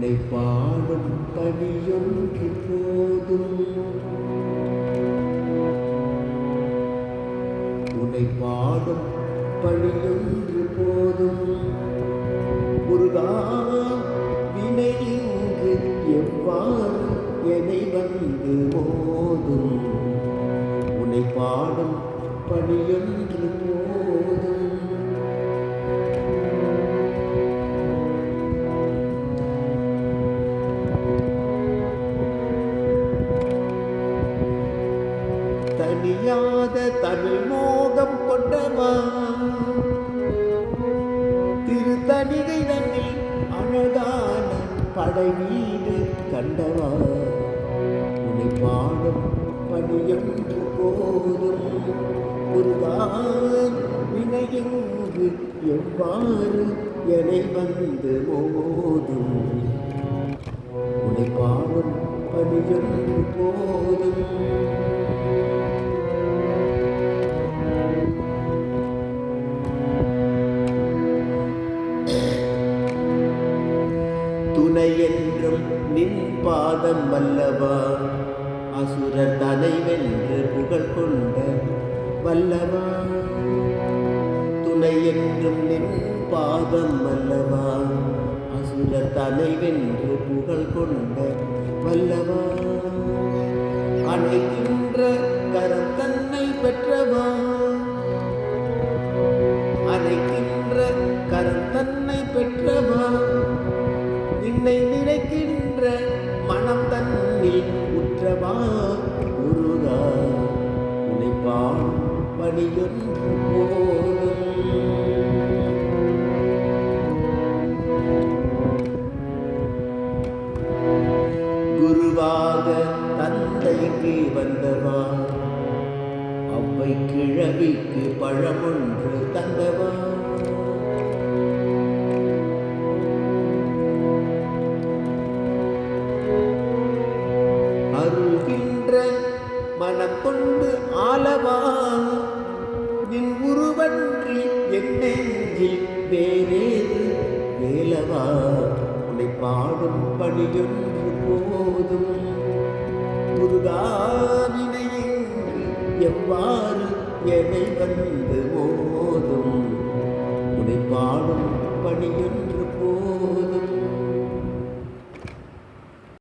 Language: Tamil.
உன்னை பாடும் பணியொன்று போதும், உன்னை பாடும் பணியொன்று போதும். முருகா வினை இங்கு எவ்வாறு என்னை வந்து மோதும், உன்னை பாடும் பணியொன்று போதும். தனியாத தமிழ் மோகம் கொண்டவா, திருத்தணிகை தன்னில் அழகான படை வீடு கண்டவா, உன்னை பாடும் பணியொன்று போதும். முருகான் வினையெங்கு எவ்வாறு என்னை வந்து மோதும், உன்னை பாடும் பணியொன்று போதும். துணை என்றும் நின் பாதம் வல்லவா, அசுரர் தனை வென்று புகழ் கொண்ட வல்லவா. துணை என்றும் நின் பாதம் வல்லவா, அசுரர் தனை வென்று புகழ் கொண்ட வல்லவா. அணைக்கின்ற கரம் தன்னை பெற்றவா, அணைக்கின்ற கரம் தன்னை பெற்றவா. நின்னை நினைக்கின்ற மனம் தன்னில் உற்றவா, முருகா உன்னை பாடும் பணியொன்று போதும். குருவாக தந்தைக்கு வந்தவா, அவ்வை கிழவிக்கு பழமொன்று தந்தவா. அருள்கின்ற மனம் கொண்டு ஆளவா, நின் உருவன்றி என் நெஞ்சில் வேறேது வேலவா. உன்னை பாடும் பணியொன்று போதும். முருகாவினையெங்கு எவ்வாறு என்னை வந்து மோதும், உன்னை பாடும் பணியொன்று